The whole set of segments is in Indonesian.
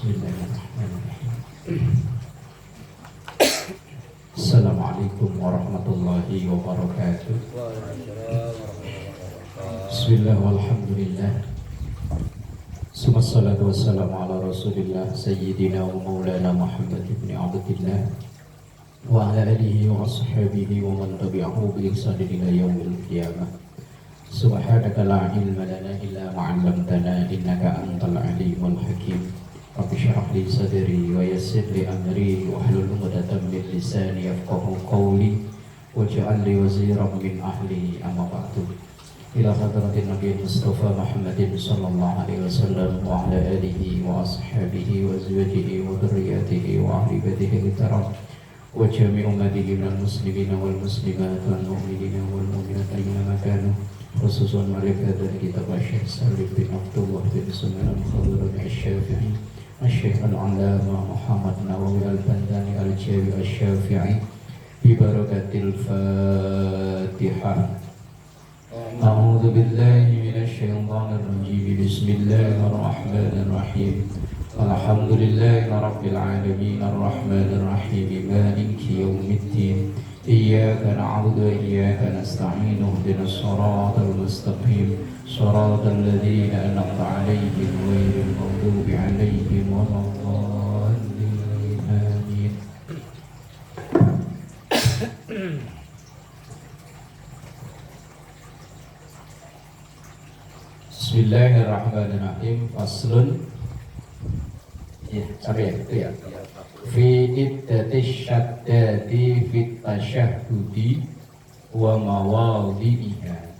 Bismillahirrahmanirrahim. Assalamualaikum warahmatullahi wabarakatuh. Bismillah walhamdulillah. Wassalatu wassalamu ala rasulillah Sayyidina wa maulana Muhammad ibn Abdillah wa ala alihi wa ashabihi wa man tabi'ahu bi ihsanin ila yaumil qiyamah. Subhanaka la ilma lana illa ma 'allamtana innaka antal alimul hakim. Rabbi shrah li sadri wa yassir li amri wahlul 'uqdatam min lisani yafqahu qawli waj'al li waziran min ahli amma ba'du. Ila hadratin Nabi Mustafa Muhammadin sallallahu alaihi wasallam wa ala alihi wa ashabihi wa azwajihi wa dhurriyyatihi wa ahli baitihi al-kiram wa jami' ummatihi minal muslimina wal muslimat wal mu'minina wal mu'minat ayyama kanu, khususan mereka dari kitab Syekh Salim bin Abdullah bin Sulaiman al-Khadir al-Syafi'i, Syekh al-Allamah Muhammad Nawawi al-Bandani al-Jawi al-Syafi'i, bi barakatil Fatihah. A'udzu billahi minasy syaithanir rajim. Bismillahirrahmanirrahim. Alhamdulillahi rabbil alamin arrahmanir rahim maliki yaumiddin. Iyyaka na'budu wa iyyaka nasta'in ihdinas siratal mustaqim siratal ladzina an'amta 'alaihim ghairil maghdubi 'alaihim waladdallin. Amin. Bismillahirrahmanirrahim. Faslun. Ya, sorry ya, itu ya. Fi iddatis syaddadi fit tasyahhudi wa mawadhi'iha.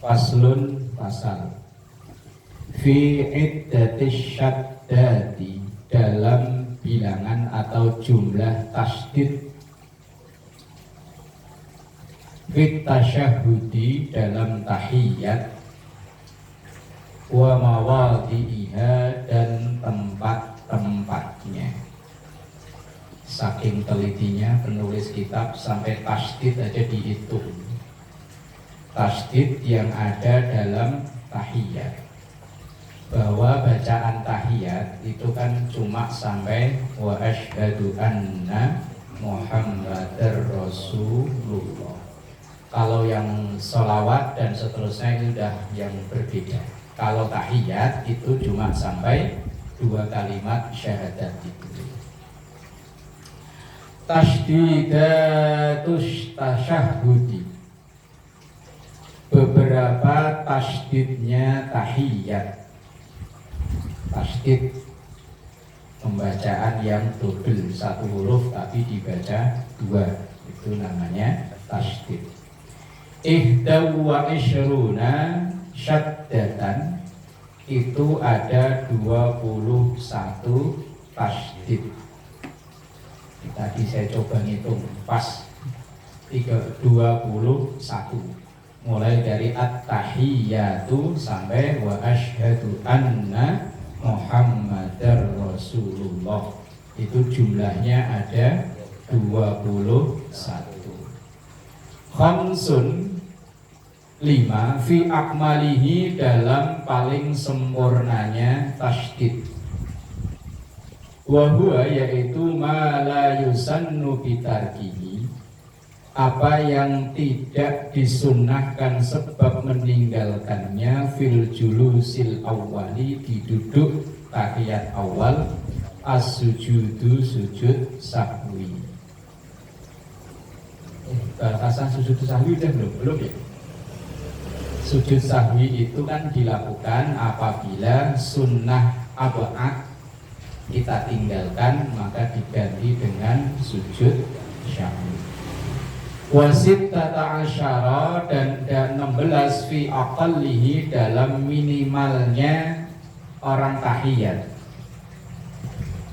Faslun, pasal. Fi iddatis syaddadi, dalam bilangan atau jumlah tasdid. Fit tasyahhudi, dalam tahiyat. Wa mawadhi'iha, dan tempat-tempatnya. Saking telitinya penulis kitab sampai tasdid aja dihitung. Tasdid yang ada dalam tahiyat. Bahwa bacaan tahiyat itu kan cuma sampai wa asyhadu anna Muhammadar Rasulullah. Kalau yang sholawat dan seterusnya itu udah yang berbeda. Kalau tahiyat itu cuma sampai 2 kalimat syahadat itu. Tasdidatus tasyahhudi, beberapa tasdidnya tahiyat. Tasdid pembacaan yang double, 1 huruf tapi dibaca 2, itu namanya tasdid. Ihdaw wa ishruna syaddatan, itu ada 21 tasdid. Tadi saya coba ngitung pas 21, mulai dari at-tahiyyatu sampai wa asyhadu anna Muhammadar Rasulullah, itu jumlahnya ada 21. Khamsun, 5, fi akmalihi, dalam paling sempurnanya tasdid. Wa huwa, yaitu ma la yusannu bitarkihi, apa yang tidak disunnahkan sebab meninggalkannya, fil julusil awwali, di duduk tahiyat awal, as-sujudu, sujud sahwi. Batasan sujud sahwi udah belum ya? Sujud sahwi itu kan dilakukan apabila sunnah ab'ad kita tinggalkan, maka diganti dengan sujud sahwi. Wasit tata asyara, dan 16 fi aqallihi, dalam minimalnya orang tahiyat.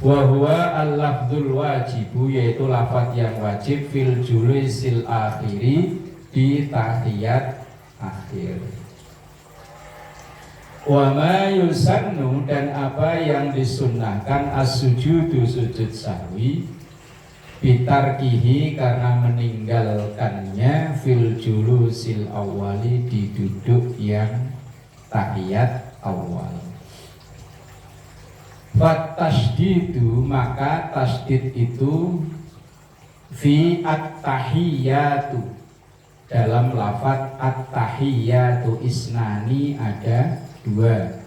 Wa huwa al-lafdzul wajibu, yaitu lafaz yang wajib, fil julusil akhiri, di tahiyat akhir. Wa ma yusannu, dan apa yang disunnahkan, as-sujudu, sujud sahwi, bitarkihi, karena meninggalkannya, fil julusil awali, di duduk yang tahiyat awal. Fatasdidu, maka tasdid itu fi at-tahiyatu, dalam lafaz at-tahiyatu isnani ada dua.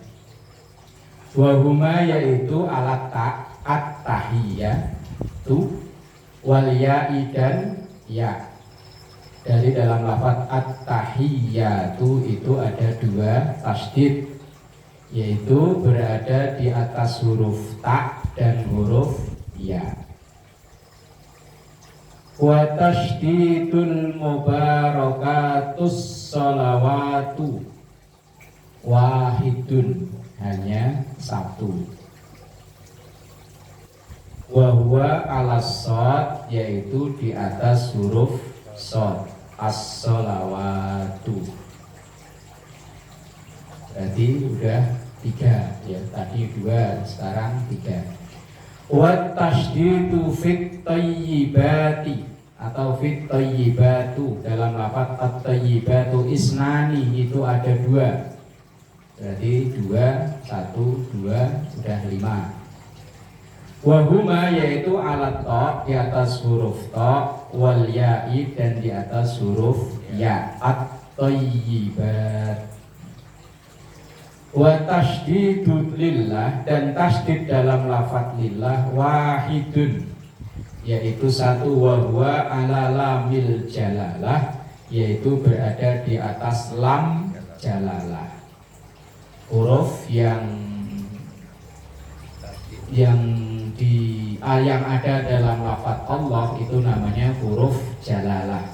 Wahuma yaitu alat at-tahiyatu wal ya'i dan ya. Dari dalam lafaz at-tahiyatu itu ada dua tasdid, yaitu berada di atas huruf ta dan huruf ya. Wa tasydidul mubarakatus sholawatu wahidun, hanya satu. Wa huwa alas shad, yaitu di atas huruf shad, as-sholawatu. Berarti udah tiga ya, tadi dua, sekarang tiga. Wa tasdidu fit thayyibati atau fit thayyibatu, dalam lafaz at-thayyibatu isnani itu ada dua. Berarti dua, satu, dua, sudah lima. Wahuma yaitu alat to, di atas huruf to, wal ya'i dan di atas huruf ya, at-thayyibat. Wa tasdidud lillah, dan tasdid dalam lafaz lillah wahidun, yaitu satu. Wa huwa ala lamil jalalah, yaitu berada di atas lam jalalah, huruf yang ada dalam lafaz Allah itu namanya huruf jalalah.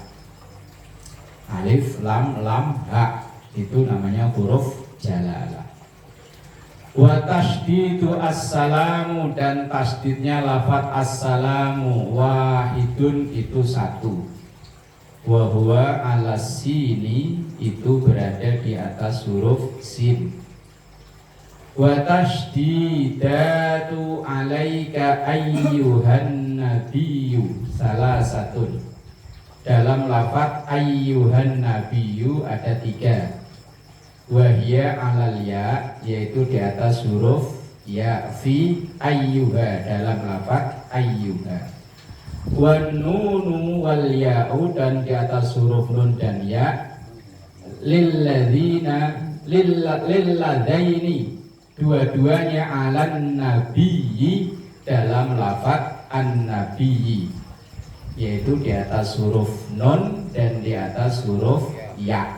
Alif, lam, ha, itu namanya huruf jalalah. Wa tasdidu assalamu, dan tasdidnya lafaz assalamu wahidun, itu satu. Wa huwa ala sini, itu berada di atas huruf sin. Wa tasdidatu alaika ayyuhan nabiyyu salasatun, dalam lafaz ayyuhan nabiyyu ada tiga. Wahia alal ya, yaitu di atas huruf ya, fi ayyuha, dalam lafaz ayyuha. Wan nunu wal ya'u, dan di atas huruf nun dan ya. Lilladzina, lilladzaini, dua-duanya alan nabiyyi, dalam lafaz an-nabiyyi, yaitu di atas huruf nun dan di atas huruf ya.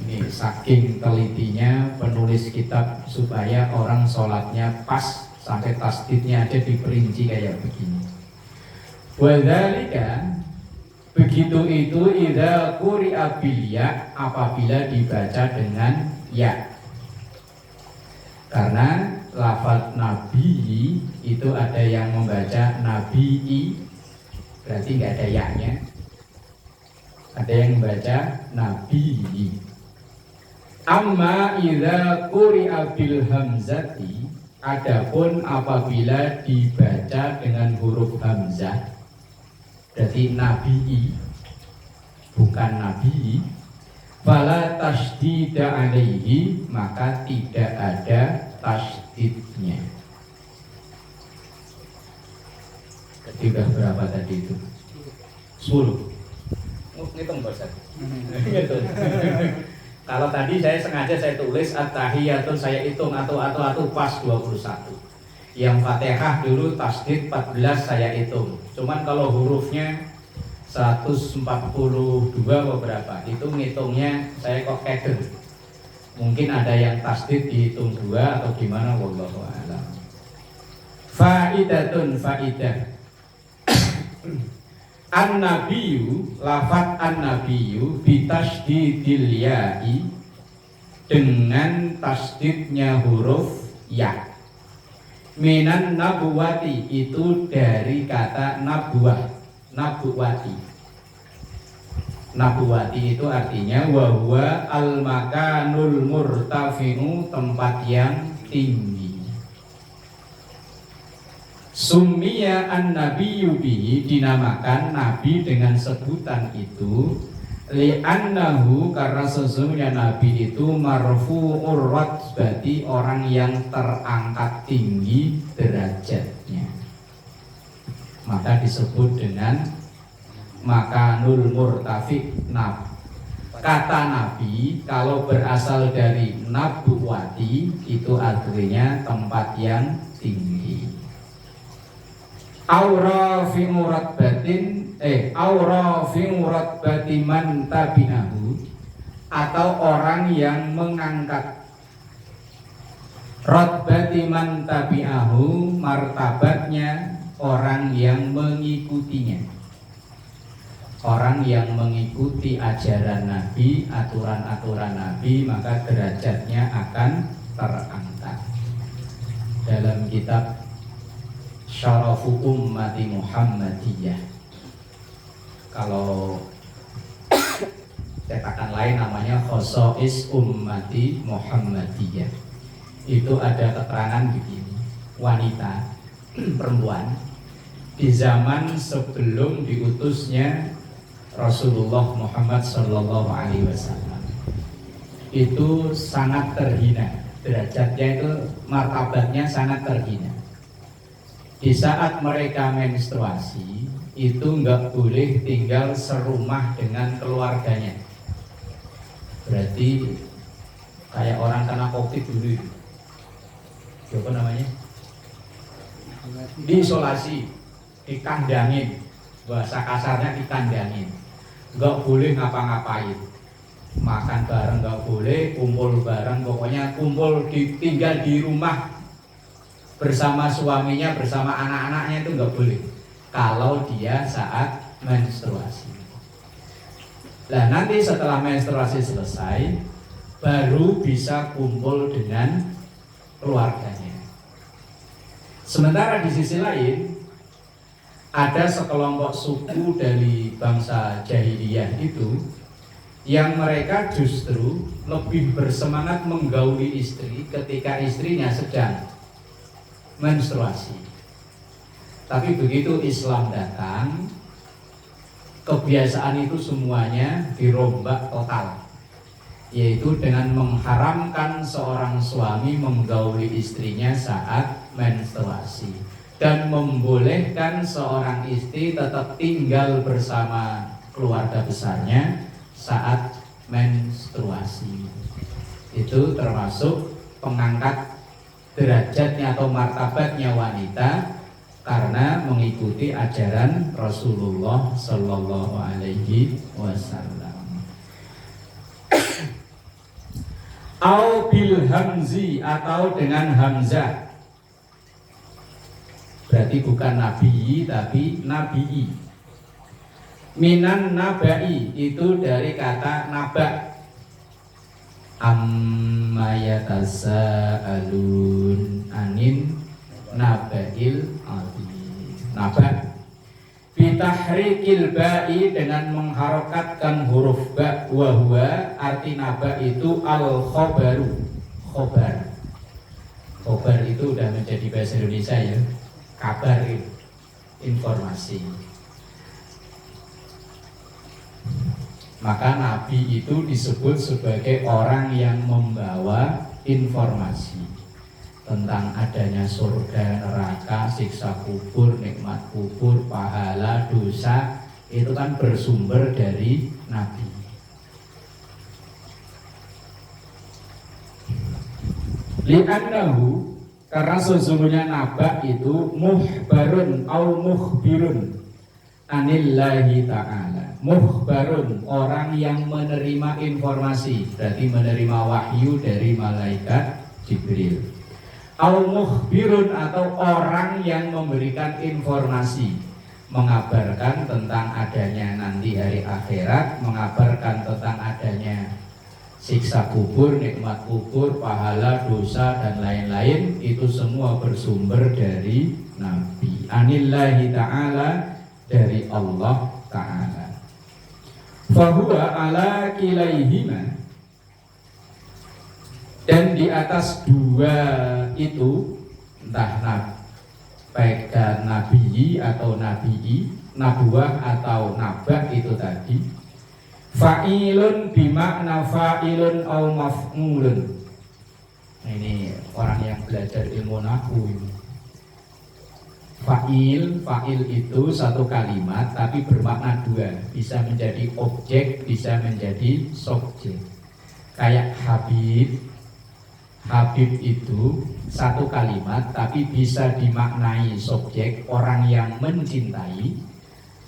Ini saking telitinya penulis kitab supaya orang sholatnya pas, sampai tasdidnya aja diperinci kayak begini. Wadzalika, begitu itu idza quri'a bil ya, apabila dibaca dengan ya. Karena lafaz nabi itu ada yang membaca nabii, berarti nggak ada ya-nya. Ada yang membaca nabii. Amma idza quri'a bil hamzati, adapun apabila dibaca dengan huruf hamzah, berarti nabii bukan nabi, fala tasdida alaihi, maka tidak ada tasdidnya. Jadi udah berapa tadi itu? 10. Ngitung bahasa. Ngitung. Kalau tadi saya tulis at-tahiyatun, saya hitung atau pas 21. Yang Fatihah dulu tasdid 14 saya hitung. Cuman kalau hurufnya 142 beberapa, itu ngitungnya saya kok keder. Mungkin ada yang tasdid dihitung 2 atau gimana, wallahu a'lam. Faidatun, faidah. An-nabiyyu, lafaz an-nabiyyu bitasdidil ya'i, dengan tasdidnya huruf ya. Minan nabuwati, itu dari kata nabuwah, nabuwati. Nabuwati itu artinya wa huwa al-makanul murtafi'u, tempat yang tinggi. Summiya an-nabiyyu bihi, dinamakan nabi dengan sebutan itu Li'annahu, karena sesungguhnya Nabi itu marfu'ur rutbati, orang yang terangkat tinggi derajatnya, maka disebut dengan makanul murtafi. Kata Nabi kalau berasal dari nabuwati itu artinya tempat yang tinggi. Aura fi muratbatin aura fi muratbati man tabi'ahu, atau orang yang mengangkat ratbati man tabi'ahu, martabatnya orang yang mengikutinya, orang yang mengikuti ajaran Nabi, aturan-aturan Nabi, maka derajatnya akan terangkat. Dalam kitab Syarafu Ummati Muhammadiyah, kalau cetakan lain namanya Khosois Ummati Muhammadiyah, itu ada keterangan begini: wanita, perempuan di zaman sebelum diutusnya Rasulullah Muhammad Sallallahu Alaihi Wasallam itu sangat terhina, derajatnya itu, martabatnya sangat terhina. Di saat mereka menstruasi itu nggak boleh tinggal serumah dengan keluarganya. Berarti kayak orang kena COVID dulu, apa namanya? Diisolasi, dikandangin, bahasa kasarnya dikandangin, nggak boleh ngapa-ngapain, makan bareng nggak boleh, kumpul bareng, pokoknya kumpul tinggal di rumah bersama suaminya, bersama anak-anaknya itu nggak boleh kalau dia saat menstruasi. Nah, nanti setelah menstruasi selesai baru bisa kumpul dengan keluarganya. Sementara di sisi lain ada sekelompok suku dari bangsa jahiliyah itu yang mereka justru lebih bersemangat menggauli istri ketika istrinya sedang menstruasi. Tapi begitu Islam datang, kebiasaan itu semuanya dirombak total, yaitu dengan mengharamkan seorang suami menggauli istrinya saat menstruasi dan membolehkan seorang istri tetap tinggal bersama keluarga besarnya saat menstruasi. Itu termasuk pengangkat derajatnya atau martabatnya wanita karena mengikuti ajaran Rasulullah Sallallahu Alaihi Wasallam. Au bil hamzi, atau dengan hamzah, berarti bukan nabi tapi nabii. Minan nabai, itu dari kata naba. Amma yatasaalun anin nabail azim. Naba bitahrikil ba'i, dengan mengharokatkan huruf ba, wa huwa, arti naba itu al khobaru, khobar. Khobar itu udah menjadi bahasa Indonesia ya, kabar, informasi. Maka Nabi itu disebut sebagai orang yang membawa informasi tentang adanya surga, neraka, siksa kubur, nikmat kubur, pahala, dosa. Itu kan bersumber dari Nabi. Li'annahu, karena sesungguhnya naba itu muhbarun au mukhbirun anillahi ta'ala. Mukhbarun, orang yang menerima informasi, berarti menerima wahyu dari malaikat Jibril. Au mukhbirun, atau orang yang memberikan informasi, mengabarkan tentang adanya nanti hari akhirat, mengabarkan tentang adanya siksa kubur, nikmat kubur, pahala, dosa, dan lain-lain. Itu semua bersumber dari Nabi. Anillahi ta'ala, dari Allah Ta'ala. Fahuwa ala kilaihima, dan di atas dua itu, entah baik nabi atau nabii, nabuah atau nabah itu tadi, Fa'ilun bimakna fa'ilun au maf'ulun. Nah, ini orang yang belajar ilmu nahwu. Fa'il itu satu kalimat tapi bermakna dua, bisa menjadi objek, bisa menjadi subjek. Kayak Habib itu satu kalimat tapi bisa dimaknai subjek, orang yang mencintai,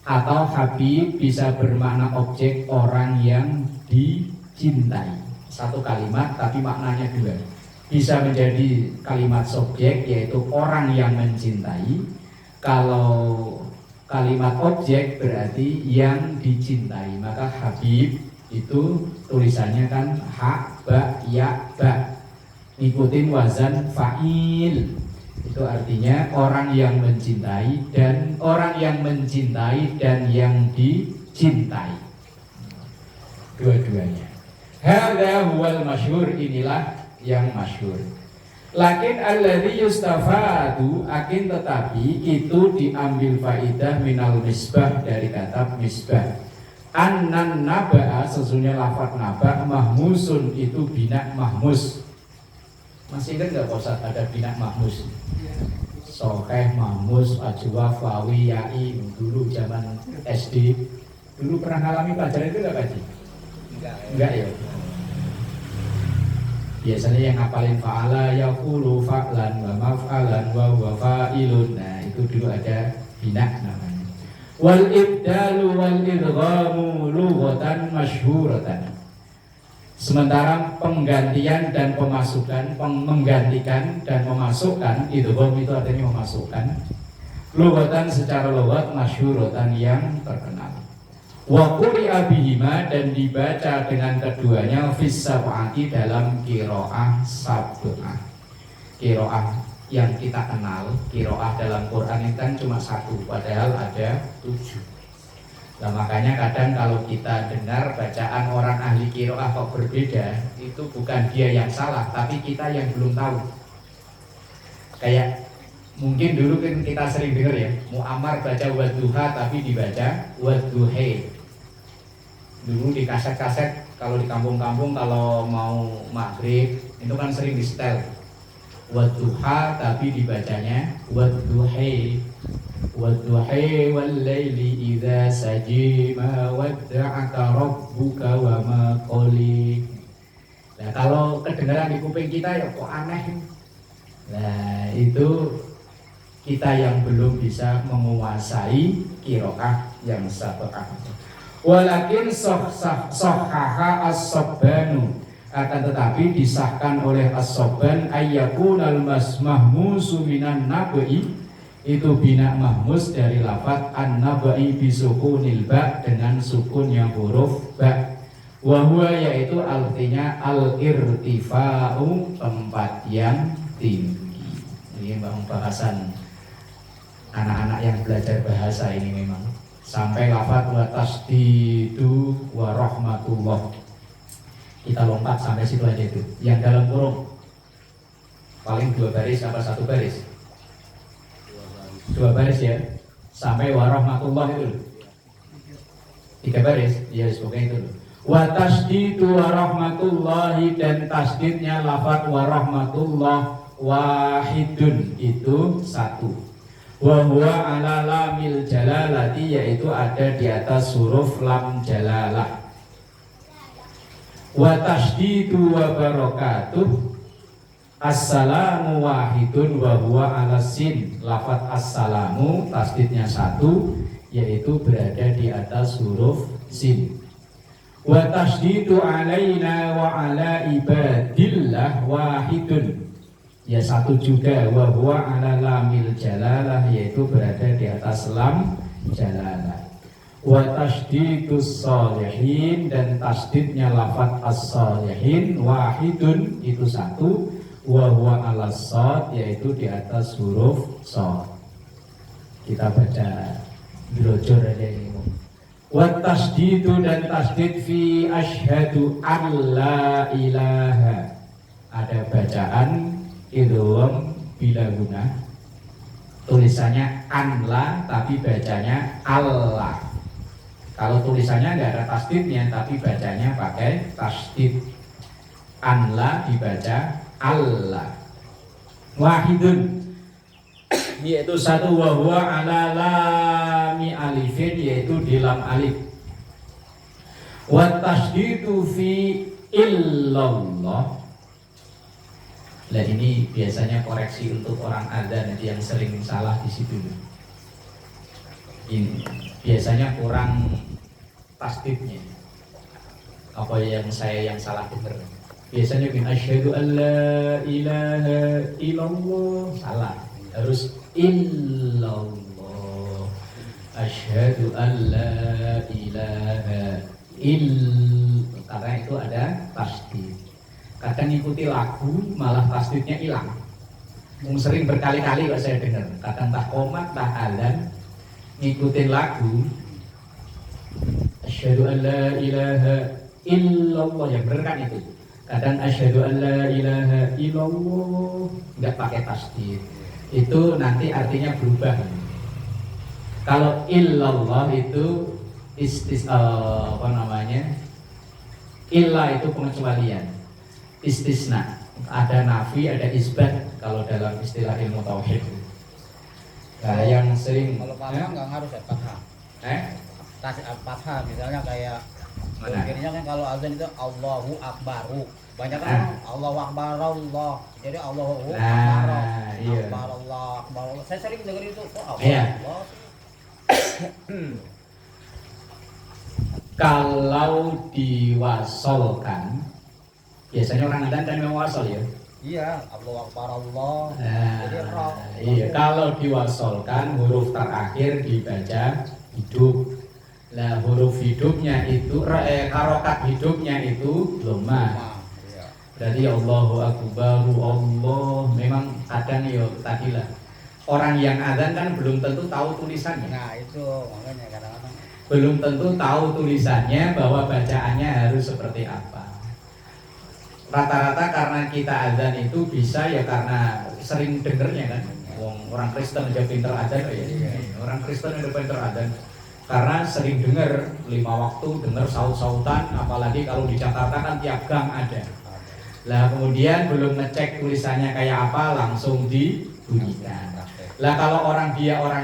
atau Habib bisa bermakna objek, orang yang dicintai. Satu kalimat tapi maknanya dua, bisa menjadi kalimat subjek yaitu orang yang mencintai. Kalau kalimat objek berarti yang dicintai, maka Habib itu tulisannya kan ha, ba, ya, ba, ngikutin wazan fa'il. Itu artinya orang yang mencintai dan orang yang mencintai dan yang dicintai, dua-duanya. Hadza huwal masyhur, inilah yang masyhur. Lakin alladzi yustafadu, akin tetapi itu diambil faidah minal misbah, dari kata misbah. Annan naba'a, sesungguhnya lafaz naba, mahmusun itu bina mahmus. Masih ingat nggak Pak Ustaz ada bina mahmus? Sokeh, mahmus, ajwa, fawi, yai, dulu zaman SD. Dulu pernah ngalami pelajaran itu nggak Pak Haji? Enggak ya? Biasanya yang ngapalin fa'ala, yaqulu, fa'lan, wa maf'alan, wa fa'ilun. Nah itu dulu ada bina namanya. Wal ibdalu wal idghamu lughatan masyhuratan. Sementara penggantian dan pemasukan, menggantikan dan memasukkan, idgham itu artinya memasukkan, lughatan secara lughat masyhuratan yang terkenal. Wa quri'a bihima, dan dibaca dengan keduanya fis sab'ati, dalam qiraah sab'ah. Qiraah yang kita kenal, qiraah dalam Quran itu kan cuma satu, padahal ada 7. Nah makanya kadang kalau kita dengar bacaan orang ahli qiraah kok berbeda, itu bukan dia yang salah, tapi kita yang belum tahu. Kayak mungkin dulu kan kita sering dengar ya, Muammar baca wadduha tapi dibaca wadduhe. Dulu di kaset-kaset, kalau di kampung-kampung kalau mau maghrib itu kan sering di setel wadduha tapi dibacanya wadduhe. Wadduhe wal laili idza saji ma wadda'aka rabbuka wa ma qali. Nah kalau kedengaran di kuping kita ya kok aneh. Nah itu kita yang belum bisa menguasai qiraah yang sab'ah. Walakin sahhaha as-sabbanu, akan tetapi disahkan oleh as-sabban ayyakunal mahmusu minan nabai, itu bina mahmus dari lafaz an-nabai bisukunil ba, dengan sukunnya huruf ba. Wa huwa, yaitu artinya al-irtifa'u, tempat yang tinggi. Ini bahasan anak-anak yang belajar bahasa ini memang sampai lafaz wa tasdidu wa rahmatullah. Kita lompat sampai situ aja itu. Yang dalam kurung paling 2 baris apa 1 baris? 2 baris ya. Sampai wa rahmatullah itu 3 baris. Ya pokoknya itu. Wa tasdidu wa rahmatullahi, dan tasdidnya lafaz wa rahmatullah wahidun, itu 1. Wa huwa ala lamil jalalati, yaitu ada di atas huruf lam jalalah. Wa tasdidu wa barakatuh assalamu wahidun wa huwa ala sin. Lafaz assalamu tasdidnya 1, yaitu berada di atas huruf sin. Wa tasdidu alaina wa ala ibadillah wahidun, ya 1 juga, wa huwa ala lamil jalalah, yaitu berada di atas lam jalalah. Wa tasdidus sholihin, dan tasdidnya lafaz as-sholihin wahidun, itu 1, wa huwa ala shad, yaitu di atas huruf shad. Kita baca brojor aja ini. Wa tasdidu, dan tasdid fi asyhadu an la ilaha, ada bacaan idgham bila guna, tulisannya anla tapi bacanya Allah. Kalau tulisannya nggak ada tasdidnya, tapi bacanya pakai tasdid. Anla dibaca Allah. Wahidun, yaitu satu, wa huwa ala lami alifin, yaitu di lam alif. Wa tasdidu fi illallah. Nah ini biasanya koreksi untuk orang adzan nanti yang sering salah di situ. Ini biasanya kurang tasdidnya. Apa yang saya yang salah benar? Biasanya bin asyhadu an la ilaha illallah, salah. Harus illallah. Asyhadu an la ilaha illallah. Karena itu ada tasdid. Kadang ikuti lagu malah tasdidnya hilang. Sering berkali-kali kok saya dengar. Kadang tak komat, tak alan, ngikutin lagu. Asyhadu an la ilaha illallah, yang benar kan itu. Kadang asyhadu an la ilaha illallah nggak pakai tasdid. Itu nanti artinya berubah. Kalau illallah itu apa namanya? Illa itu pengecualian. Istisna. Ada nafi, ada isbat kalau dalam istilah ilmu tauhid. Nah, yang sering kalau fathah nggak ngaruh ya fathah. Fathah misalnya kayak akhirnya kan kalau azan itu Allahu Akbaru. Banyak kan Allahu Akbar Allah. Jadi Allahu Akbar. Iya. Akbar Allah, Akbar Allah. Saya sering dengar itu kok Allah. Iya. Allah. Kalau diwasolkan, biasanya orang adzan kan memang wasol ya. Iya, Allahu Akbar Allah. Jadi roh. Iya, kalau diwasolkan huruf terakhir dibaca hidup. Nah, huruf hidupnya itu harokat hidupnya itu dhamma. Jadi Allahu Akbaru Allah. Memang kadang ya tadilah orang yang adzan kan belum tentu tahu tulisannya. Nah, itu makanya kadang-kadang Belum tentu tahu tulisannya bahwa bacaannya harus seperti apa. Rata-rata karena kita adzan itu bisa ya karena sering dengernya kan. Orang Kristen aja pinter adzan ya. Orang Kristen aja pinter adzan. Karena sering dengar 5 waktu, dengar saut-sautan, apalagi kalau di Jakarta kan tiap gang ada. Lah kemudian belum ngecek tulisannya kayak apa, langsung dibunyikan. Lah kalau orang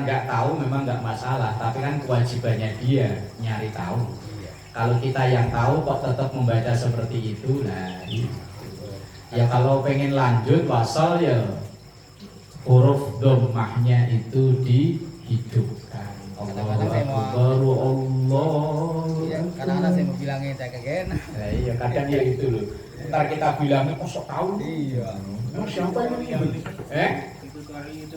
nggak tahu memang nggak masalah, tapi kan kewajibannya dia nyari tahu. Kalau kita yang tahu kok tetap membaca seperti itu, nah itu. Ya kalau pengen lanjut wasal ya huruf dhammahnya itu dihidupkan. Allahu Akbar Allah. Iya, kadang-kadang saya mau bilangin saya kegen. Nah, iya kadang ya itu loh. Ntar kita bilangnya kok sok tahu. Iya. Emang siapa ini? Itu hari itu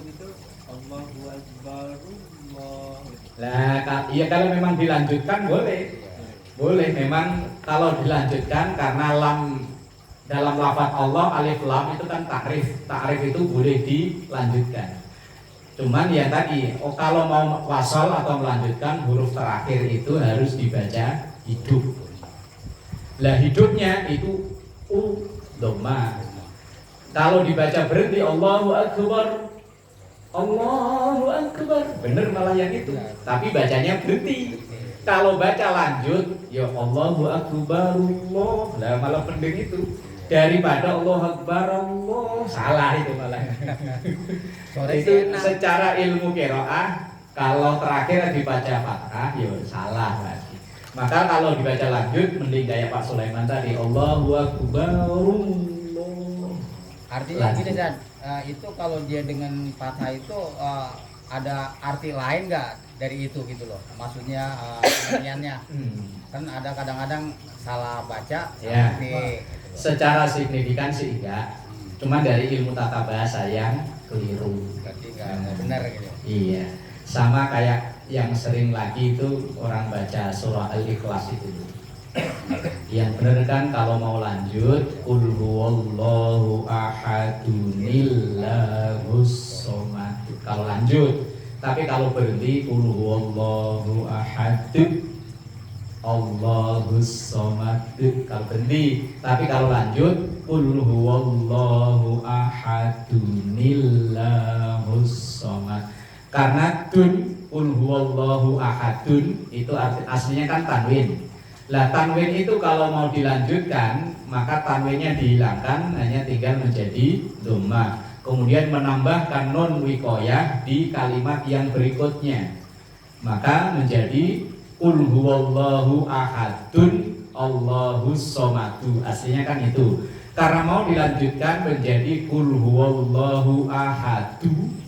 Allahu Akbar Allah. Lah iya kalau memang dilanjutkan boleh. Boleh memang kalau dilanjutkan karena lam dalam lafaz Allah alif lam itu kan takrif. Takrif itu boleh dilanjutkan. Cuman ya tadi, kalau mau wasal atau melanjutkan huruf terakhir itu harus dibaca hidup. Lah hidupnya itu dhamma. Kalau dibaca berhenti Allahu Akbar, Allahu Akbar, bener malah yang itu. Tapi bacanya berhenti. Kalau baca lanjut, ya Allahu Akbar Allah, lah malah pendek itu. Daripada Allah Akbar Allah, salah itu malah. Itu secara ilmu qiraah kalau terakhir dibaca fathah ya salah lagi. Maka kalau dibaca lanjut mending kayak Pak Sulaiman tadi Allahu Akbar Allah. Artinya gini Zan, itu kalau dia dengan fathah itu ada arti lain nggak dari itu gitu loh? Maksudnya pengertiannya kan ada kadang-kadang salah baca Ya. arti. Gitu. Secara signifikan sih enggak. Cuma dari ilmu tata bahasa yang keliru. Berarti nggak benar gitu. Iya. Sama kayak yang sering lagi itu orang baca surah Al-Ikhlas itu. Yang benar kan kalau mau lanjut qul huwallahu ahadunillahus somad. Kalau lanjut, tapi kalau berhenti qul huwallahu ahad Allahus somad. Kalau berhenti, tapi kalau lanjut qul huwallahu ahadunillahus somad. Karena dun qul huwallahu ahadun itu aslinya kan tanwin. Lah tanwin itu kalau mau dilanjutkan maka tanwinnya dihilangkan, hanya tinggal menjadi dhamma. Kemudian menambahkan nun wiqayah di kalimat yang berikutnya. Maka menjadi qul huwallahu ahadun Allahus somadu. Aslinya kan itu. Karena mau dilanjutkan menjadi qul huwallahu ahadu.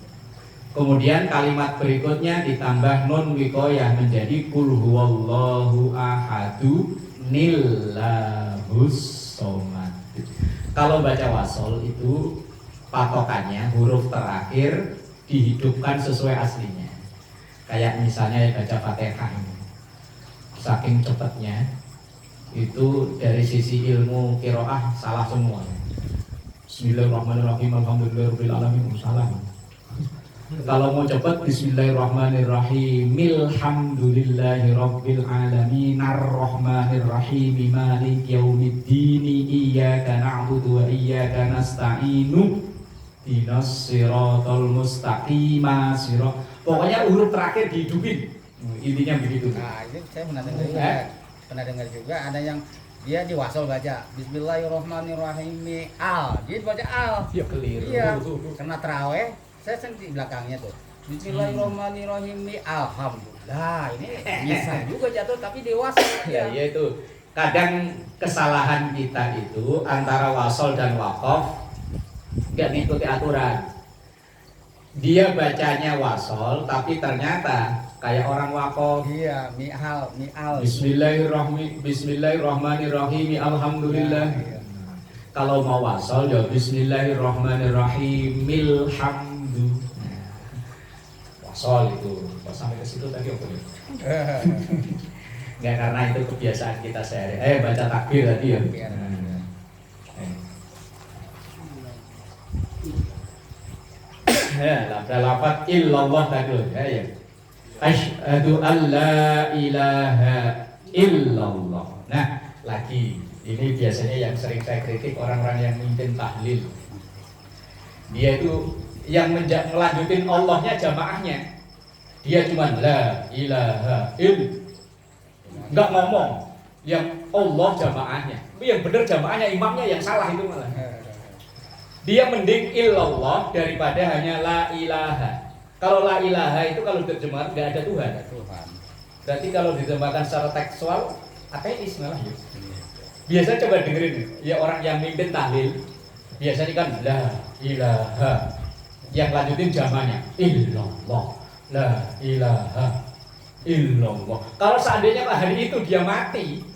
Kemudian kalimat berikutnya ditambah nun wiqayah menjadi qul huwallahu ahadu nillahus somad. Kalau baca wasol itu patokannya huruf terakhir dihidupkan sesuai aslinya. Kayak misalnya baca Fatihah ini. Saking cepatnya itu dari sisi ilmu qiraah salah semua. Bismillahirrahmanirrahim. Alhamdulillahirabbil alamin. Salah. Kalau mau cepat bismillahirrahmanirrahim. Alhamdulillahirabbil alamin arrahmanirrahim maliki yaumiddin iyyaka na'budu wa iyyaka nasta'inu ihdinas siratal mustaqim. Pokoknya huruf terakhir dihidupin. Intinya begitu. Nah, ini saya pernah dengar juga ada yang dia di wasol baca bismillahirrahmanirrahim dia baca al. Ya keliru. Iya. Karena taraweh saya sendiri di belakangnya tuh bismillahirrahmanirrahim alhamdulillah. Ini bisa juga jatuh tapi di wasol ya itu kadang kesalahan kita itu antara wasol dan waqaf nggak mengikuti aturan. Dia bacanya wasol tapi ternyata kayak orang waqaf. Iya, mi'al Bismillahirrahmanirrahim alhamdulillah. Ya, iya. Kalau mau wasol ya bismillahirrahmanirrahim ilhamdu. Wasol itu sampai ke situ tadi apa ya? Nggak, karena itu kebiasaan kita sehari. Baca takbir tadi ya. Ya, lafaz illallah tadi ya. Asyhadu an la ilaha illallah. Nah, lagi ini biasanya yang sering saya kritik orang-orang yang mimpin tahlil. Dia itu yang melanjutin Allahnya jamaahnya. Dia cuma la ilaha illallah. Enggak ngomong yang Allah jamaahnya. Yang benar jamaahnya, imamnya yang salah itu malah. Dia mending illallah daripada hanya la ilaha. Kalau la ilaha itu kalau diterjemahkan enggak ada Tuhan. Berarti kalau diterjemahkan secara tekstual ateis malah ya. Biasa coba dengerin ya orang yang mimpin tahlil. Biasanya kan la ilaha. Yang lanjutin jamannya illallah. La ilaha illallah. Kalau seandainya hari itu dia mati,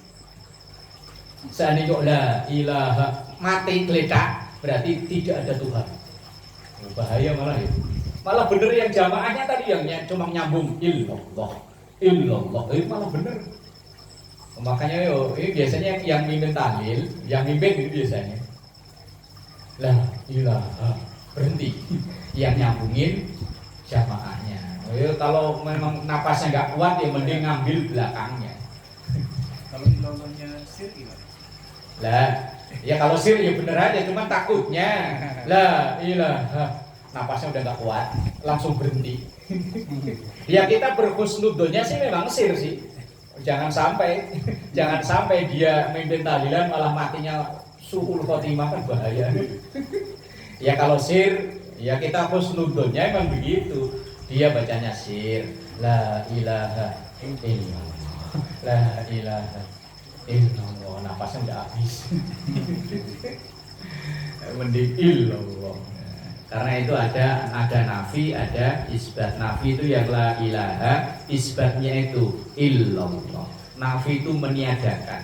seandainya la ilaha mati geledak, berarti tidak ada Tuhan. Bahaya malah ya. Malah bener yang jamaahnya tadi yang cuma nyambung illallah. Itu malah bener. Makanya ini biasanya yang mimpin tahlil, yang mimpin itu biasanya la ilaha berhenti. Yang nyambungin jamaahnya. Kalau memang napasnya nggak kuat ya mending ngambil belakangnya. Kalau ilallahnya sir gimana? Lah, ya kalau sir ya bener aja, cuman takutnya la ilaha napasnya udah nggak kuat, langsung berhenti. Ya kita berhusnudzonnya sih memang sir sih. Jangan sampai dia mimpin tahlilan malah matinya suul khotimah kan bahaya. Ya kalau sir, ya kita husnudzonnya emang begitu. Dia bacanya sir, la ilaha illallah, la ilaha illallah, napasnya udah habis. Mending illallah. Karena itu ada nafi, ada isbat. Nafi itu yang la ilaha, isbatnya itu illallah. Nafi itu meniadakan,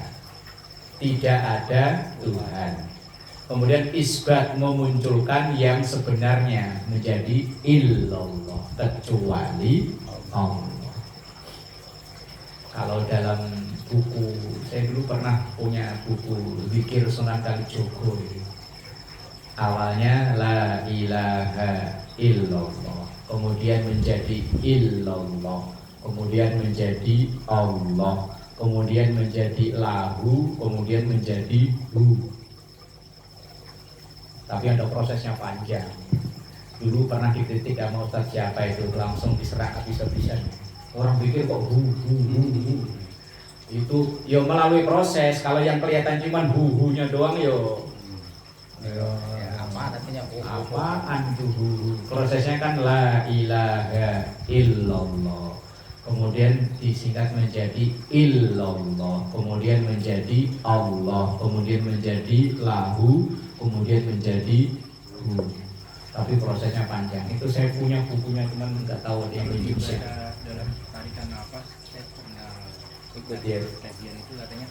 tidak ada Tuhan. Kemudian isbat memunculkan yang sebenarnya menjadi illallah, kecuali Allah. Kalau dalam buku, saya dulu pernah punya buku Zikir Sunan Kalijogo. Awalnya la ilaha illallah, kemudian menjadi illallah, kemudian menjadi Allah, kemudian menjadi lahu, kemudian menjadi hu. Tapi ada prosesnya panjang. Dulu pernah dikritik sama Ustaz siapa itu, langsung diserak habis-habisan. Orang pikir kok hu. Itu ya melalui proses. Kalau yang kelihatan cuma hu-nya doang yo. Ya, apa artinya Apaan itu hu? Prosesnya kan la ilaha illallah. Kemudian disingkat menjadi illallah, kemudian menjadi Allah, kemudian menjadi lahu, kemudian menjadi hu. Tapi prosesnya panjang. Itu saya punya bukunya, cuman nggak tahu di Indonesia. Dalam tarikan nafas saya pernah Ikut dia. kajian itu katanya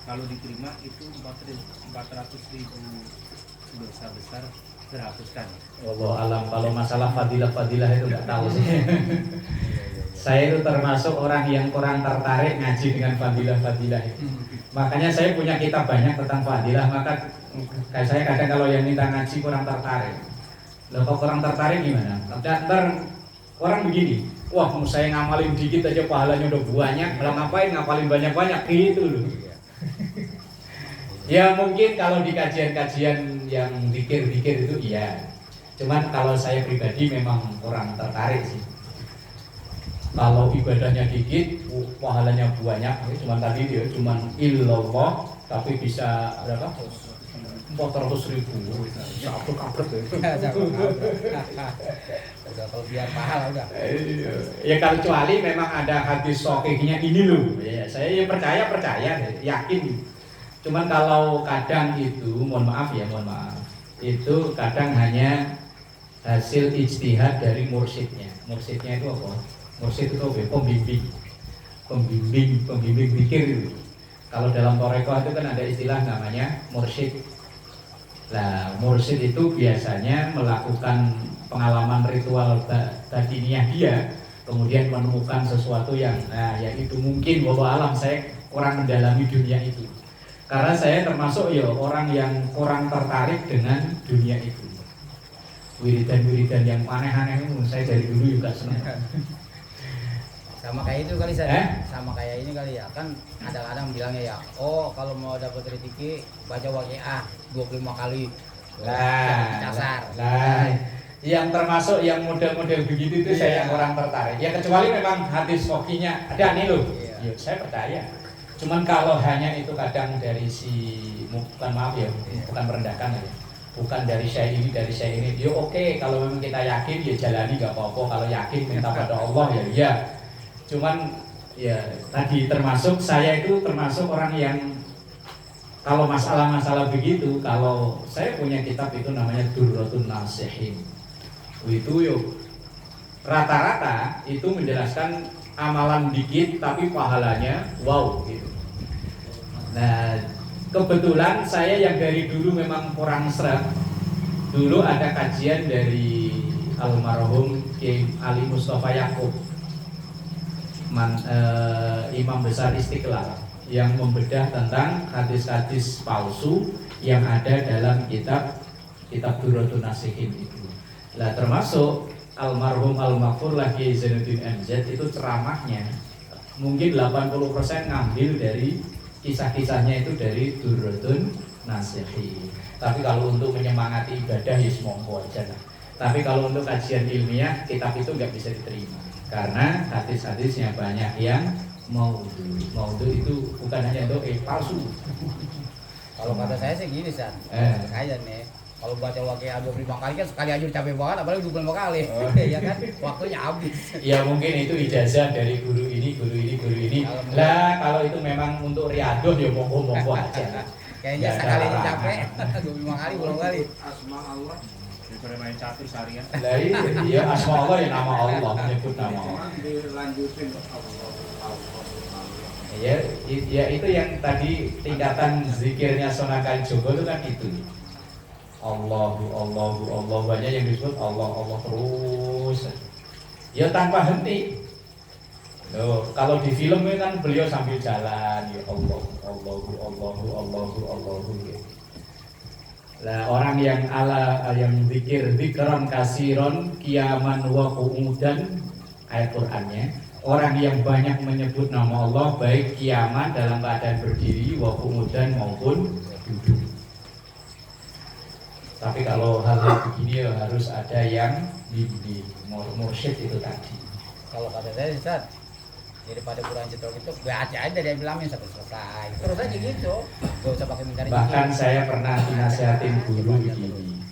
kalau diterima itu 400.000 dosa besar terhapuskan. Allah alam, kalau masalah fadilah itu nggak tahu sih. Saya itu termasuk orang yang kurang tertarik ngaji dengan fadilah itu. Makanya saya punya kitab banyak tentang fadilah. Maka kayak saya kadang kalau yang minta ngaji kurang tertarik. Loh kok kurang tertarik gimana? Ntar orang begini, wah saya ngamalin dikit aja pahalanya udah banyak, malah ngapain ngapalin banyak-banyak gitu loh. Ya mungkin kalau di kajian-kajian yang dikir-dikir itu iya. Cuman kalau saya pribadi memang kurang tertarik sih. Kalau ibadahnya dikit, pahalanya banyak. Cuman tadi dia cuman illallah, tapi bisa berapa? 400.000. Sabrek-sabrek udah kalau biar pahala udah. Ya kecuali memang ada hadis sahihnya ini loh. Ya, saya ya percaya, yakin. Cuman kalau kadang itu, mohon maaf, itu kadang hanya hasil ijtihad dari mursyidnya. Mursyidnya itu apa? Mursyid itu apa? Pembimbing zikir itu. Kalau dalam Thariqah itu kan ada istilah namanya mursyid. Nah, mursyid itu biasanya melakukan pengalaman ritual batiniah dia, kemudian menemukan sesuatu yang, ya itu mungkin wallahu alam, saya kurang mendalami dunia itu. Karena saya termasuk ya orang yang kurang tertarik dengan dunia itu. Wiridan-wiridan yang aneh-aneh itu saya dari dulu juga senang. Sama kayak itu kali saya. Sama kayak ini kali ya. Kan kadang-kadang bilangnya ya, oh kalau mau dapat rezeki baca Waqiah 25 kali. Dasar. Nah, yang termasuk yang model-model begitu itu saya kurang tertarik. Ya kecuali memang hadis sahihnya ada nih loh. Ya, saya percaya. Cuman kalau hanya itu kadang dari bukan maaf ya, bukan merendahkan ya. Bukan dari saya ini, ya oke, kalau memang kita yakin ya jalani gak apa-apa. Kalau yakin minta pada Allah ya. Cuman ya tadi saya itu termasuk orang yang kalau masalah-masalah begitu, kalau saya punya kitab itu namanya Durratun Nasihin. Itu yuk rata-rata itu menjelaskan amalan dikit tapi pahalanya wow gitu. Nah, kebetulan saya yang dari dulu memang kurang seret. Dulu ada kajian dari almarhum Kiai Ali Mustafa Yaqub, Imam Besar Istiqlal, yang membedah tentang hadis-hadis palsu yang ada dalam kitab Durratun Nasihin itu. Nah, termasuk almarhum Al-Maghfur Kiai Zainuddin MZ itu ceramahnya mungkin 80% ngambil dari kisah-kisahnya itu dari Durratun Nasihin. Tapi kalau untuk menyemangati ibadah ya monggo aja lah. Tapi kalau untuk kajian ilmiah, kitab itu nggak bisa diterima karena hadis-hadisnya banyak yang maudhu itu bukan hanya palsu. Kalau kata saya sih gini San, kayak nih kalau baca Waqiah 25 kali kan sekali aja capek banget, apalagi 25 kali. Ya kan, waktunya habis. Ya mungkin itu ijazah dari guru ini. Lah kalau itu memang untuk riadoh ya monggo aja. Kayaknya sekali aja capek, 25 kali belum kali. Asma Allah daripada main catur seharian. Lah iya asma Allah ya nama Allah, menyebut nama Allah. Dilanjutin Ya itu yang tadi tingkatan zikirnya Sonakan Jogo itu kan itu. Allah banyak yang disebut Allah terus. Ya tanpa henti. Loh, kalau di film kan beliau sambil jalan ya Allah. Lah orang yang yang zikran kasiron kiaman wa qu'udan, ayat Qur'annya, orang yang banyak menyebut nama Allah baik kiaman dalam keadaan berdiri wa qu'udan maupun duduk. Tapi kalau hal-hal begini ya harus ada yang bimbing, mursyid itu tadi. Kalau kata saya Ustaz, daripada Quran cetok itu baca aja dia bilangin sampai selesai. Terus aja gitu. Gak usah pakai mencari. Bahkan saya pernah dinasihatin guru begini.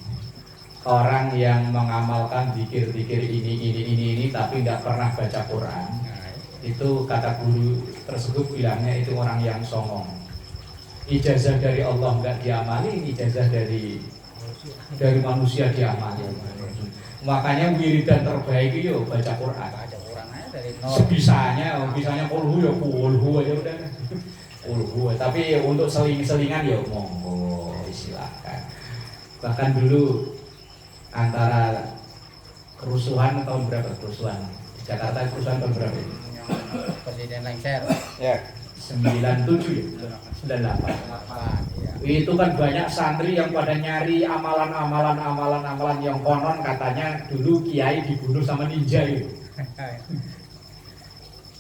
Orang yang mengamalkan zikir-zikir ini tapi nggak pernah baca Quran, itu kata guru tersebut bilangnya itu orang yang songong. Ijazah dari Allah nggak diamali, ijazah dari manusia diamali. Makanya wiridan terbaik itu baca Quran. Baca Quran aja dari nol. Bisanya kulhu aja udah. Kulhu. Tapi untuk seling-selingan ya monggo silakan. Bahkan dulu antara kerusuhan tahun berapa kerusuhan di Jakarta, kerusuhan tahun berapa ini? Presiden lengser. Ya 97 ya 98. Ya. Itu kan banyak santri yang pada nyari amalan yang konon katanya dulu kiai dibunuh sama ninja itu.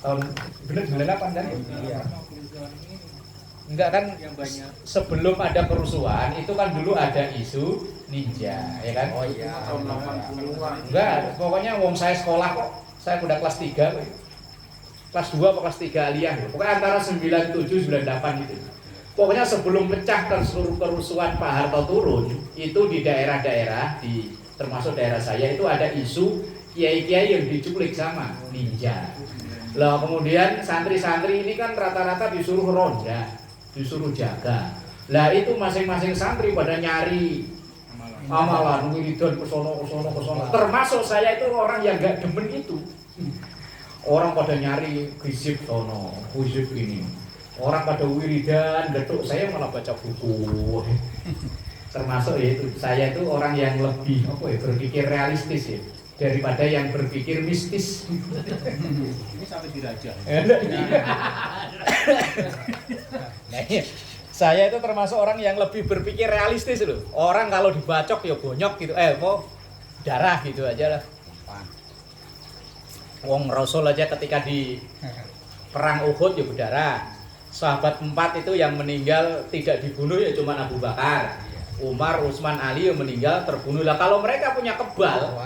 Tahun bener 98 kan? Iya. Enggak kan, yang banyak sebelum ada kerusuhan itu kan dulu ada isu ninja, ya kan? Oh iya. tahun 80-an. Enggak, pokoknya wong saya sekolah kok, saya udah kelas 3 kok. Kelas 2 atau kelas 3 aliyah, pokoknya antara 97 98 gitu. Pokoknya sebelum pecah kerusuhan Pak Harto turun, itu di daerah-daerah, termasuk daerah saya itu ada isu kiai-kiai yang diculik sama ninja. Lah kemudian santri-santri ini kan rata-rata disuruh ronda, disuruh jaga. Lah itu masing-masing santri pada nyari amalan wiridan kesono. Termasuk saya itu orang yang gak demen itu. Orang pada nyari hizib sono, hizib ini. Orang pada wiridan, getuk, saya malah baca buku. Termasuk ya itu, saya itu orang yang lebih berpikir realistis ya, daripada yang berpikir mistis. Ini sampai dirajah. Nah, iya. Saya itu termasuk orang yang lebih berpikir realistis loh. Orang kalau dibacok ya bonyok gitu, darah gitu aja lah. Wong Rasul aja ketika di perang Uhud ya berdarah. Sahabat 4 itu yang meninggal tidak dibunuh ya cuma Abu Bakar, Umar, Utsman, Ali yang meninggal terbunuh. Lah kalau mereka punya kebal,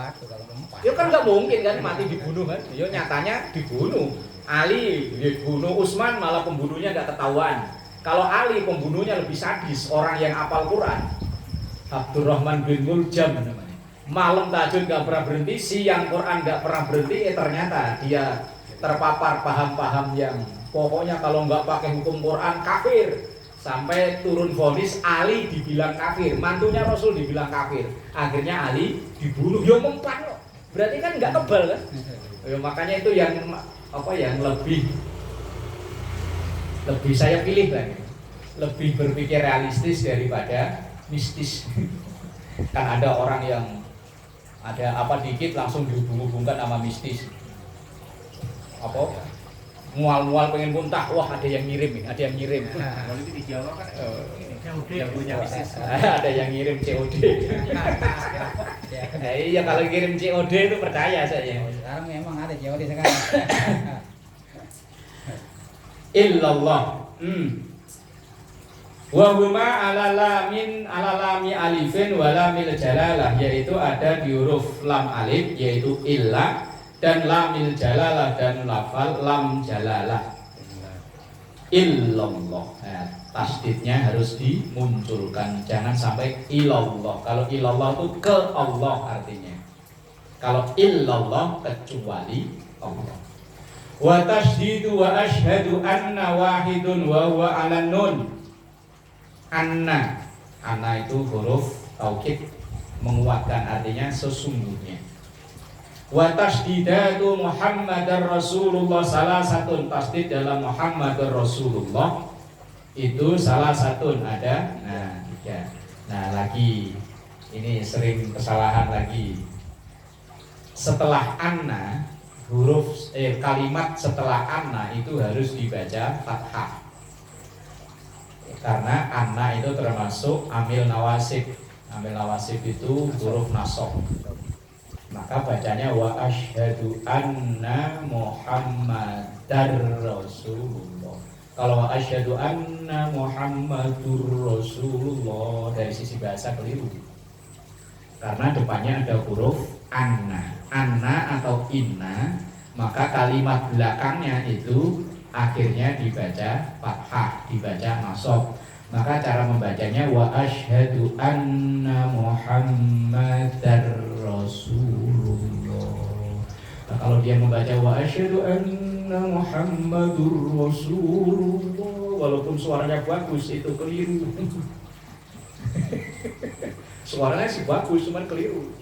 ya kan nggak mungkin kan mati dibunuh kan? Ya nyatanya dibunuh. Ali dibunuh, Utsman malah pembunuhnya nggak ketahuan. Kalau Ali pembunuhnya lebih sadis, orang yang hafal Quran. Abdurrahman bin Muljam namanya. Malam tahajud nggak pernah berhenti, siang Quran nggak pernah berhenti. Ternyata dia terpapar paham-paham yang pokoknya kalau nggak pakai hukum Quran kafir. Sampai turun vonis Ali dibilang kafir, mantunya Rasul dibilang kafir. Akhirnya Ali dibunuh. Ya mempan loh. Berarti kan nggak kebal kan? Ya, makanya itu yang lebih saya pilih lagi. Lebih berpikir realistis daripada mistis. Kan ada orang yang ada apa dikit langsung dihubung-hubungkan sama mistis. Apa? Mual-mual pengen muntah, wah ada yang ngirim. Kalau itu di Jawa kan yang punya bisnis. Ada yang ngirim COD. Iya kalau kirim COD itu percaya saya. Sekarang memang ada COD sekarang. Illallah. Wa huma alalami alifin wa lamil jalalah, yaitu ada di huruf lam alif yaitu illa, dan lamil jalalah dan lafal lam jalalah. Illallah. Nah, tasdidnya harus dimunculkan, jangan sampai ilallah. Kalau ilallah itu ke Allah artinya. Kalau illallah kecuali Allah. Wa tasdidu wa ashhadu anna wahidun wa huwa 'alan nun. Anna itu huruf taukid menguatkan, artinya sesungguhnya. Wa tasdidatu Muhammadar Rasulullah, salah satu tasdid dalam Muhammadar Rasulullah itu salah satu ada. Nah, tiga. Nah, lagi ini sering kesalahan lagi. Setelah anna huruf kalimat setelah anna itu harus dibaca fathah. Karena anna itu termasuk amil nawasib. Amil nawasib itu huruf nasab. Maka bacanya wa asyhadu anna Muhammadar Rasulullah. Kalau wa asyhadu anna Muhammadur Rasulullah dari sisi bahasa keliru. karena depannya ada huruf anna atau inna, maka kalimat belakangnya itu akhirnya dibaca fathah, dibaca nasab. Maka cara membacanya wa asyhadu anna muhammadar rasulullah. Nah, kalau dia membaca wa asyhadu anna muhammadur rasulullah, walaupun suaranya bagus itu keliru. Suaranya sih bagus, cuman keliru.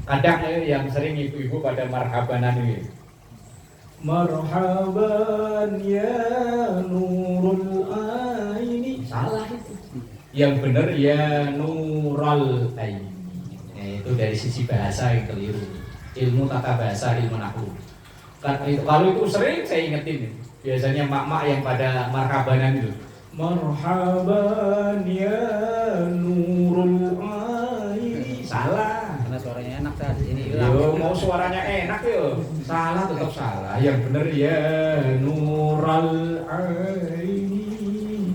Kadang yang sering ibu-ibu pada marhabanan ini, marhaban ya nurul aini, salah itu. Yang benar ya nurul aini. Nah, itu dari sisi bahasa yang keliru. Ilmu tata bahasa, ilmu nahwu. Kalau itu sering saya ingetin. Biasanya mak-mak yang pada marhabanan itu, marhaban ya nurul aini, salah. Karena suaranya enak tadi ini Yo, mau suaranya enak yo, salah tetap salah. Yang benar ya nural aini.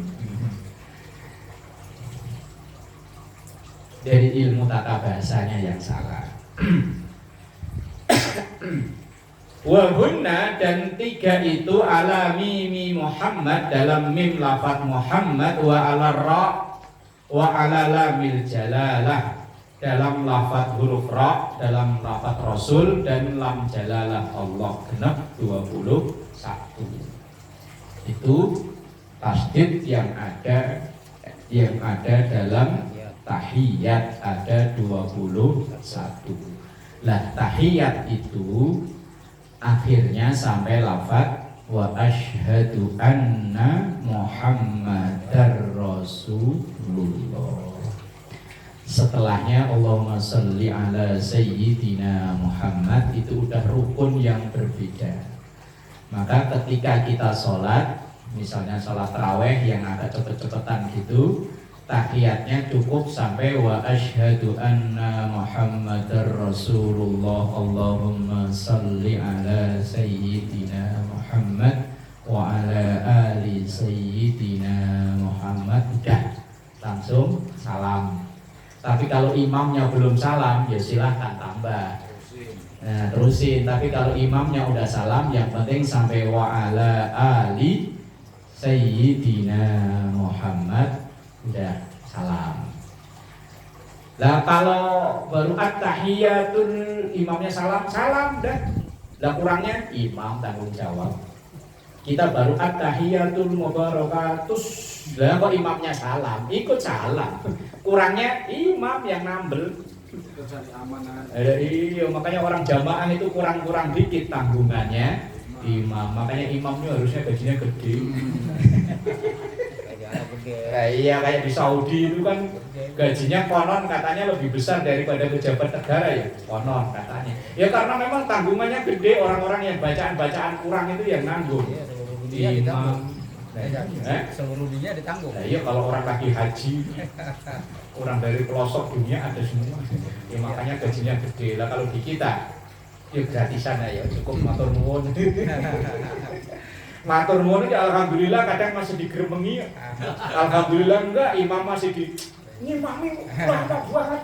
Dari ilmu tata bahasanya yang salah. Wahunna, dan tiga itu ala mimi Muhammad, dalam mim lafaz Muhammad, wa ala ra wa ala lamil jalalah, dalam lafaz huruf ra, dalam lafaz Rasul, dan lam jalalah Allah, genap 21. Itu tasdid yang ada dalam tahiyat, ada 21. Lah tahiyat itu akhirnya sampai lafaz wa asyhadu anna muhammadar rasulullah. Setelahnya Allahumma sholli ala sayyidina Muhammad, itu udah rukun yang berbeda. Maka ketika kita sholat, misalnya sholat tarawih yang agak cepet-cepetan gitu, tahiyatnya cukup sampai wa asyhadu anna muhammadar rasulullah, Allahumma sholli ala sayyidina Muhammad wa ala ali sayyidina Muhammad, udah langsung salam. Tapi kalau imamnya belum salam, ya silahkan tambah. Nah, terusin. Tapi kalau imamnya udah salam, yang penting sampai wa ala ali sayyidina Muhammad, udah salam. Lah kalau baru at-tahiyatul imamnya salam dah. Lah kurangnya imam tanggung jawab. Kita baru at-tahiyatul mubarakatus, lah kok imamnya salam, ikut salam. Kurangnya imam yang nambel. Iya, makanya orang jamaah itu kurang dikit tanggungannya imam. Makanya imamnya harusnya gajinya gede. Iya, kayak di Saudi itu kan gajinya konon katanya lebih besar daripada pejabat negara ya, konon katanya. Ya karena memang tanggungannya gede, orang-orang yang bacaan kurang itu yang nanggung. Imam. Seluruh dunia ditanggung. Nah, iya kalau orang lagi haji, orang dari pelosok dunia ada semua. Ya makanya gajinya gede. Lah kalau di kita, ya gratisan ya, cukup matur nuwun. Matur nuwun ya alhamdulillah kadang masih digeremengi. Alhamdulillah enggak, imam masih di ngimami banyak banget.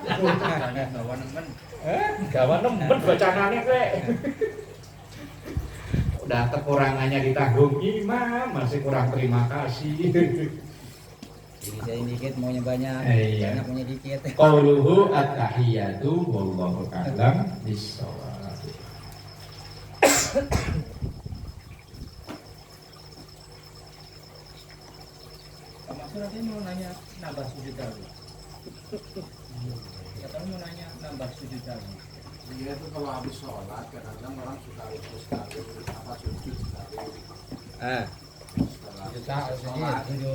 Gawan nemen bacanane kowe. Udah kekurangannya ditanggung imam, masih kurang terima kasih. Jadi saya dikit maunya banyak, banyak maunya dikit. Qauluhu at-tahiyatu wallahu a'lam bis-shawab. Mas nanti mau nanya nambah sujud lagi. Katanya mau nanya nambah sujud lagi. Iya itu kalau habis sholat kadang-kadang orang suka ikut sekali apa sujud sekali. Sujud